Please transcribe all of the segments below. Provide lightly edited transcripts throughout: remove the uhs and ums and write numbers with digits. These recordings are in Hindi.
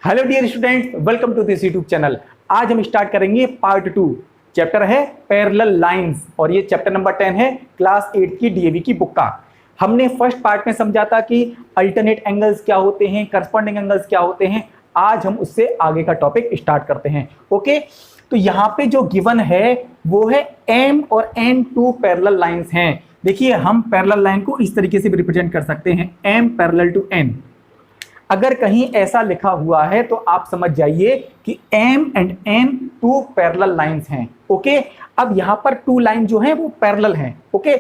Hello dear students, welcome to this YouTube channel. आज हम स्टार्ट करेंगे पार्ट 2। चैप्टर है पैरेलल लाइंस और ये चैप्टर नंबर 10 है क्लास 8 की डीएवी की बुक का। हमने फर्स्ट पार्ट में समझा था कि अल्टरनेट एंगल्स क्या होते हैं, करस्पॉन्डिंग एंगल्स क्या होते हैं। आज हम उससे आगे का टॉपिक स्टार्ट करते हैं। ओके, तो यहाँ पे जो गिवन है वो है M और N टू पैरेलल लाइंस हैं। देखिए, हम पैरेलल लाइन को इस तरीके से भी रिप्रेजेंट कर सकते हैं, M पैरेलल टू N। अगर कहीं ऐसा लिखा हुआ है तो आप समझ जाइए कि M and N two parallel lines हैं। ओके, अब यहाँ पर टू लाइन जो है वो पैरेलल हैं। ओके,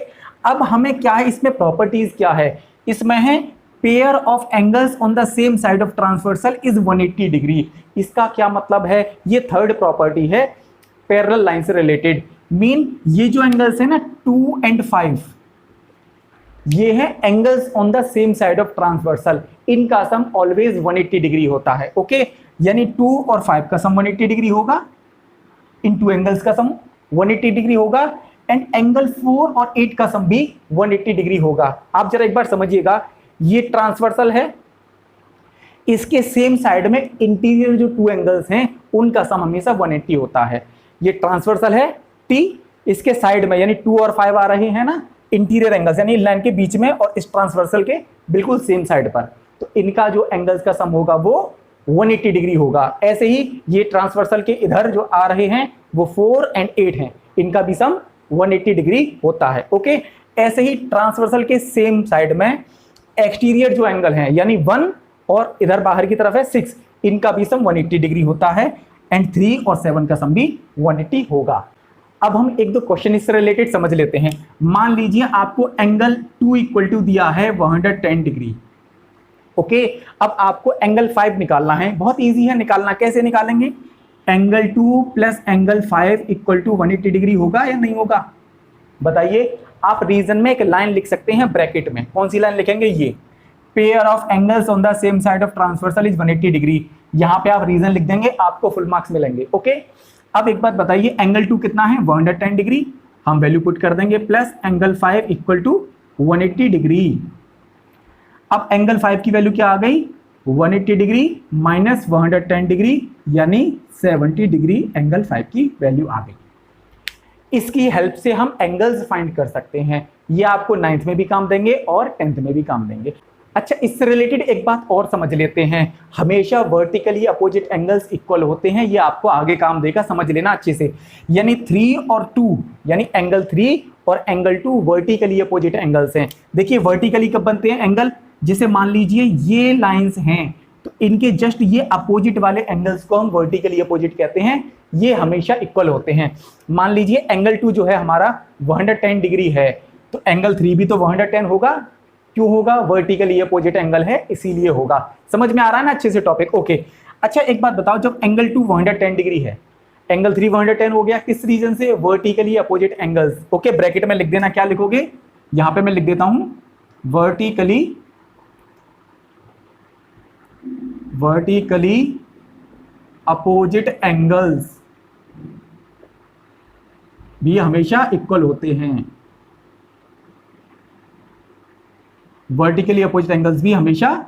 अब हमें क्या है, इसमें प्रॉपर्टीज क्या है, इसमें है pair of angles on the same side of transversal is 180 degree. इसका क्या मतलब है, ये थर्ड प्रॉपर्टी है पैरेलल लाइन से रिलेटेड। मीन ये जो एंगल्स है ना 2 and 5, ये है angles on the same side of transversal, इनका सम ऑलवेज 180 डिग्री होता है। ओके, यानी 2 और 5 का सम 180 डिग्री होगा, इन टू एंगल्स का सम 180 डिग्री होगा, एंड एंगल 4 और 8 का सम भी 180 डिग्री होगा। आप जरा एक बार समझिएगा, ये ट्रांसवर्सल है, इसके सेम साइड में इंटीरियर जो टू एंगल्स हैं उनका सम हमेशा 180 होता है। ये ट्रांसवर्सल है T, इसके साइड में यानी 2 और 5 आ रहे हैं ना इंटीरियर एंगल्स, यानी लाइन के बीच में और इस ट्रांसवर्सल के बिल्कुल सेम साइड पर, तो इनका जो एंगल्स का सम होगा वो 180 डिग्री होगा। ऐसे ही ये ट्रांसवर्सल के इधर जो आ रहे हैं वो 4 and 8 हैं, इनका भी सम 180 डिग्री होता है। ओके, ऐसे ही ट्रांसवर्सल के सेम साइड में एक्सटीरियर जो एंगल है यानी 1 और इधर बाहर की तरफ है 6, इनका भी सम 180 डिग्री होता है, एंड 3 और 7 का सम भी 180 होगा। अब हम एक दो क्वेश्चन इससे रिलेटेड समझ लेते हैं। मान लीजिए आपको एंगल 2 इक्वल टू दिया है 110 डिग्री। ओके, अब आपको एंगल 5 निकालना है। बहुत इजी है निकालना, कैसे निकालेंगे, angle 2 plus angle 5 equal to 180 degree होगा या नहीं होगा, बताइए। आप रीजन में एक लाइन लिख सकते हैं ब्रैकेट में, कौन सी लाइन लिखेंगे, ये pair of angles on the same side of transversal is 180 degree. यहाँ पे आप रीजन लिख देंगे, आपको फुल मार्क्स मिलेंगे। ओके, अब एक बात बताइए, एंगल 2 कितना है 110 डिग्री, हम वैल्यू पुट कर देंगे, plus angle 5 equal to 180 degree. अब एंगल 5 की वैल्यू क्या आ गई 180 डिग्री माइनस 110 डिग्री, यानी 70 डिग्री एंगल 5 की वैल्यू आ गई। इसकी हेल्प से हम एंगल्स फाइंड कर सकते हैं। ये आपको 9th में भी काम देंगे और 10th में भी काम देंगे। अच्छा, इससे रिलेटेड एक बात और समझ लेते हैं, हमेशा वर्टिकली अपोजिट एंगल्स इक्वल होते हैं, ये आपको आगे काम देगा, समझ लेना अच्छे से। यानी 3 और 2 यानी एंगल 3 और एंगल 2 वर्टिकली अपोजिट एंगल्स हैं। देखिए वर्टिकली कब बनते हैं एंगल, जैसे मान लीजिए ये लाइंस हैं तो इनके जस्ट ये अपोजिट वाले एंगल्स को हम वर्टिकली अपोजिट कहते हैं, ये हमेशा इक्वल होते हैं। मान लीजिए एंगल 2 जो है हमारा 110 डिग्री है, तो एंगल 3 भी तो 110 होगा। क्यों होगा, वर्टिकली अपोजिट एंगल है इसीलिए होगा। समझ में आ रहा है ना अच्छे से टॉपिक। ओके, अच्छा एक बात बताओ, जब एंगल 2 110 डिग्री है, एंगल 3 110 हो गया, किस रीजन से, vertically opposite angles. Okay, bracket में लिख देना, क्या लिखोगे, यहां पे मैं लिख देता हूं वर्टिकली अपोजिट एंगल्स भी हमेशा इक्वल होते हैं। वर्टिकली अपोजिट एंगल्स भी हमेशा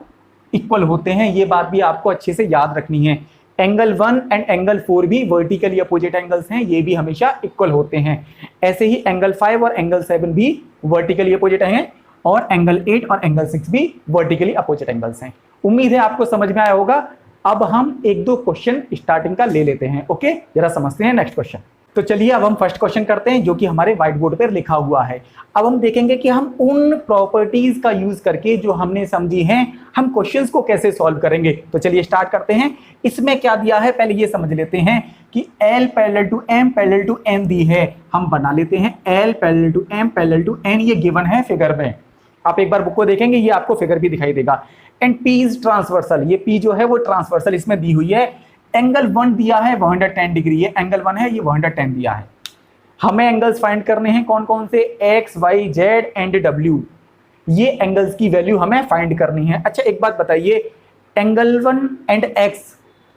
इक्वल होते हैं, ये बात भी आपको अच्छे से याद रखनी है। एंगल 1 एंड एंगल 4 भी वर्टिकली अपोजिट एंगल्स हैं, ये भी हमेशा इक्वल होते हैं। ऐसे ही एंगल 5 और एंगल 7 भी वर्टिकली अपोजिट हैं, और एंगल 8 और एंगल 6 भी वर्टिकली अपोजिट एंगल्स हैं। उम्मीद है आपको समझ में आया होगा। अब हम एक दो क्वेश्चन स्टार्टिंग का ले लेते हैं। ओके, जरा समझते हैं नेक्स्ट क्वेश्चन। तो चलिए अब हम फर्स्ट क्वेश्चन करते हैं जो कि हमारे व्हाइट बोर्ड पर लिखा हुआ है। अब हम देखेंगे कि हम उन प्रॉपर्टीज का यूज करके जो हमने समझी हैं, हम क्वेश्चंस को कैसे सॉल्व करेंगे। तो चलिए स्टार्ट करते हैं। इसमें क्या दिया है पहले ये समझ लेते हैं कि L parallel to M parallel to N दी है, हम बना लेते हैं L parallel to M parallel to N, ये गिवन है फिगर में। आप एक बार बुक को देखेंगे, ये आपको फिगर भी दिखाई देगा। एंड P इज ट्रांसवर्सल, ये P जो है वो ट्रांसवर्सल इसमें दी हुई है। एंगल 1 दिया है 110 डिग्री, ये एंगल 1 है, ये 110 दिया है। हमें एंगल्स फाइंड करने हैं कौन कौन से, X, Y, Z and W, ये एंगल्स की वैल्यू हमें फाइंड करनी है। अच्छा एक बात बताइए, एंगल 1 एंड X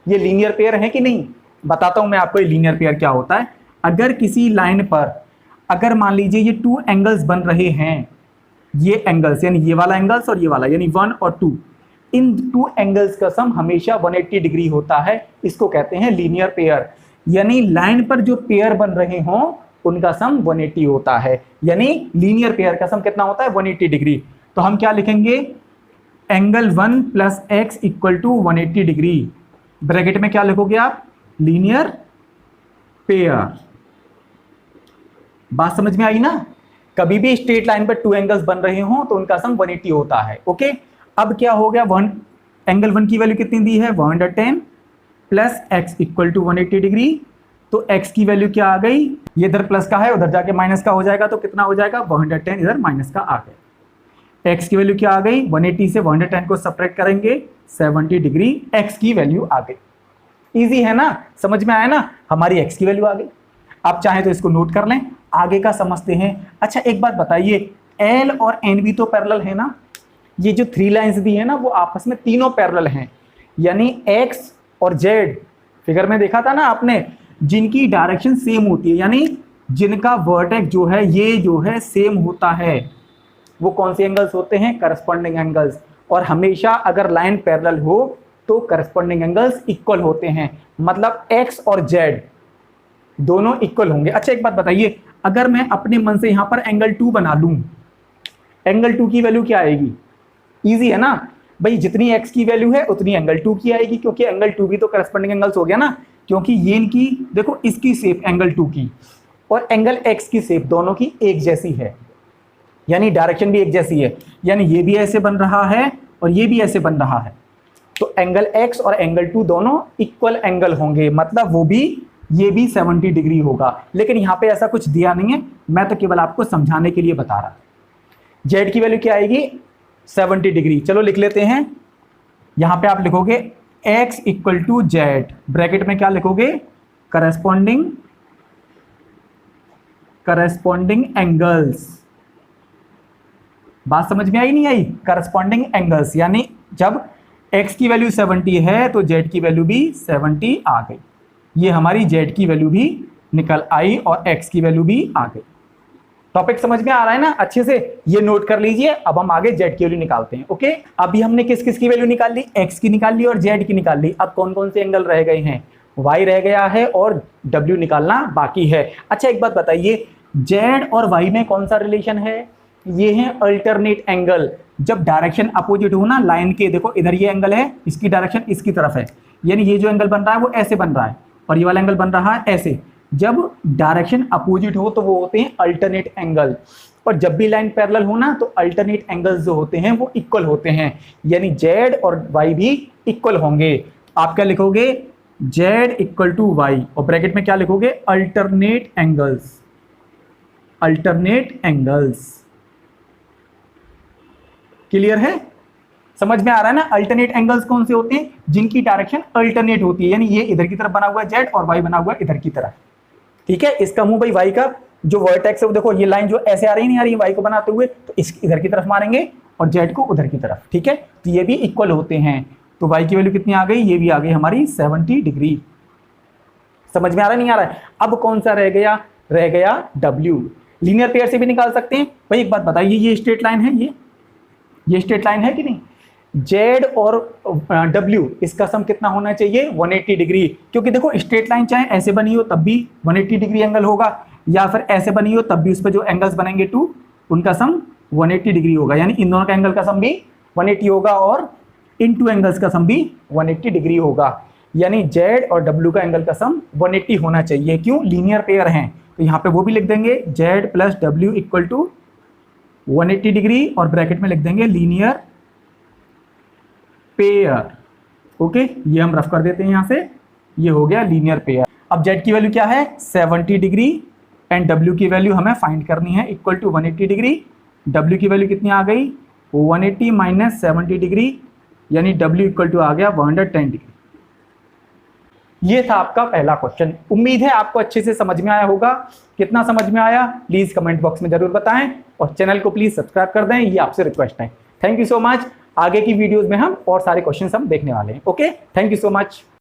ये लीनियर पेयर है कि नहीं, बताता हूं मैं आपको ये लीनियर पेयर क्या होता है। अगर किसी लाइन पर अगर मान लीजिए ये 2 एंगल्स बन रहे हैं, ये एंगल्स यानी ये वाला एंगल्स और ये वाला यानी 1 और 2, इन टू एंगल्स का सम हमेशा 180 डिग्री होता है, इसको कहते हैं लीनियर पेयर। यानी लाइन पर जो पेयर बन रहे हों उनका सम 180 होता है, यानी लीनियर पेयर का सम कितना होता है 180 डिग्री। तो हम क्या लिखेंगे, angle 1 plus x equal to 180 degree, bracket में क्या लिखोगे आप, लीनियर पेयर। बात समझ में आई ना। कभी भी स्ट्रेट लाइन पर टू एंगल्स बन रहे हों तो उनका सम 180 होता है। ओके, अब क्या हो गया, एंगल 1 की वैल्यू कितनी दी है 110 plus x equal to 180 degree. तो x की वैल्यू क्या आ गई, ये इधर प्लस का है उधर जाके माइनस का हो जाएगा, तो कितना हो जाएगा 110, इधर माइनस का आ गया। x की वैल्यू क्या आ गई, 180 से 110 को सब्ट्रैक्ट करेंगे 70 डिग्री, x की वैल्यू आ गई। इजी है ना, समझ में आया ना, हमारी x की वैल्यू आ गई। आप चाहें तो इसको नोट कर लें, आगे का समझते हैं। अच्छा एक बात बताइए, L और N भी तो पैरेलल है ना, ये जो 3 लाइंस दी है ना वो आपस में तीनों पैरेलल हैं, यानी x और z फिगर में देखा था ना आपने, जिनकी डायरेक्शन सेम होती है, यानी जिनका वर्टेक्स जो है ये जो है सेम होता है, वो कौन से एंगल्स होते हैं, करस्पॉन्डिंग एंगल्स। और हमेशा अगर लाइन पैरेलल हो तो करस्पॉन्डिंग एंगल्स इक्वल होते हैं, मतलब x और z दोनों इक्वल होंगे। अच्छा एक बात बताइए, अगर मैं अपने मन से यहां पर एंगल 2 बना लूं, एंगल 2 की वैल्यू क्या आएगी, इजी है ना भाई, जितनी x की वैल्यू है उतनी एंगल 2 की आएगी, क्योंकि एंगल 2 भी तो करस्पॉन्डिंग एंगल्स हो गया ना, क्योंकि ये इनकी देखो इसकी शेप एंगल 2 की और एंगल x की शेप दोनों की एक जैसी है, यानी डायरेक्शन भी एक जैसी है, यानी ये भी ऐसे बन रहा है और ये भी ऐसे बन रहा है, तो एंगल x और एंगल 2 दोनों इक्वल एंगल होंगे, मतलब वो भी ये भी 70 डिग्री होगा। लेकिन यहाँ पे ऐसा कुछ दिया नहीं है, मैं तो केवल आपको समझाने के लिए बता रहा। z की वैल्यू क्या आएगी 70 डिग्री, चलो लिख लेते हैं। यहाँ पे आप लिखोगे x equal to Z, bracket में क्या लिखोगे, करस्पॉन्डिंग एंगल्स। बात समझ में आई नहीं आई, करस्पॉन्डिंग एंगल्स, यानी जब x की वैल्यू 70 है तो z की वैल्यू भी 70 आ गई, ये हमारी z की वैल्यू भी निकल आई और x की वैल्यू भी आ गई। टॉपिक समझ में आ रहा है ना अच्छे से, ये नोट कर लीजिए। अब हम आगे z की वैल्यू निकालते हैं। ओके, अभी हमने किस किस की वैल्यू निकाल ली, x की निकाल ली और z की निकाल ली। अब कौन कौन से एंगल रह गए हैं, y रह गया है और w निकालना बाकी है। अच्छा एक बात बताइए, z और y में कौन सा रिलेशन है, ये है अल्टरनेट एंगल। जब डायरेक्शन अपोजिट हो ना लाइन के, देखो इधर ये एंगल है, इसकी डायरेक्शन इसकी तरफ है, यानी ये जो एंगल बन रहा है वो ऐसे बन रहा है और ये वाला एंगल बन रहा है ऐसे। जब डायरेक्शन अपोजिट हो तो वो होते हैं अल्टरनेट एंगल, और जब भी लाइन पैरेलल हो ना तो अल्टरनेट एंगल्स जो होते हैं वो इक्वल होते हैं, यानी z और y भी इक्वल होंगे। आप क्या लिखोगे, z इक्वल टू वाई और ब्रैकेट में क्या लिखोगे, alternate angles, alternate angles. Clear है, समझ में आ रहा है ना। अल्टरनेट एंगल्स कौन से होते हैं, जिनकी डायरेक्शन अल्टरनेट होती है, यानी ये इधर की तरफ बना हुआ है z और y बना हुआ है इधर की तरफ। ठीक है, इसका मुंह भाई y का जो वर्टेक्स है वो देखो, ये लाइन जो ऐसे आ रही नहीं आ रही है y को बनाते हुए, तो इस इधर की तरफ मारेंगे और z को उधर की तरफ। ठीक है, तो ये भी इक्वल होते हैं, तो y की वैल्यू कितनी आ गई, ये भी आ गई हमारी 70 डिग्री। समझ में आ रहा नहीं आ रहा है। अब कौन सा रह गया, रह गया w। लीनियर पेयर से भी निकाल सकते हैं भाई। एक बात बताइए, ये स्ट्रेट लाइन है, ये स्ट्रेट लाइन है कि नहीं, z और w इसका सम कितना होना चाहिए 180 डिग्री, क्योंकि देखो स्ट्रेट लाइन चाहे ऐसे बनी हो तब भी 180 डिग्री एंगल होगा, या फिर ऐसे बनी हो तब भी उस पर जो एंगल्स बनेंगे 2 उनका सम 180 डिग्री होगा, यानी इन दोनों का एंगल का सम भी 180 होगा और इन 2 एंगल्स का सम भी 180 डिग्री होगा, यानी z और w का एंगल का सम 180 होना चाहिए। क्यों, लीनियर पेयर हैं, तो यहाँ पे वो भी लिख देंगे z plus w equal to 180 degree और ब्रैकेट में लिख देंगे लीनियर पेयर। ओके, ये हम रफ कर देते हैं यहाँ से, ये हो गया लीनियर पेयर। अब z की वैल्यू क्या है 70 डिग्री एंड w की वैल्यू हमें फाइंड करनी है इक्वल टू 180 डिग्री। w की वैल्यू कितनी आ गई 180 माइनस 70 डिग्री, यानी w इक्वल टू आ गया 110 डिग्री। ये था आपका पहला क्वेश्चन। उम्मीद है आपको अच्छे से समझ में आया होगा। कितना समझ में आया प्लीज कमेंट बॉक्स में जरूर बताएं और चैनल को प्लीज सब्सक्राइब कर दें, ये आपसे रिक्वेस्ट है। Thank you so much. आगे की वीडियोस में हम और सारे क्वेश्चंस हम देखने वाले हैं। Okay, thank you so much.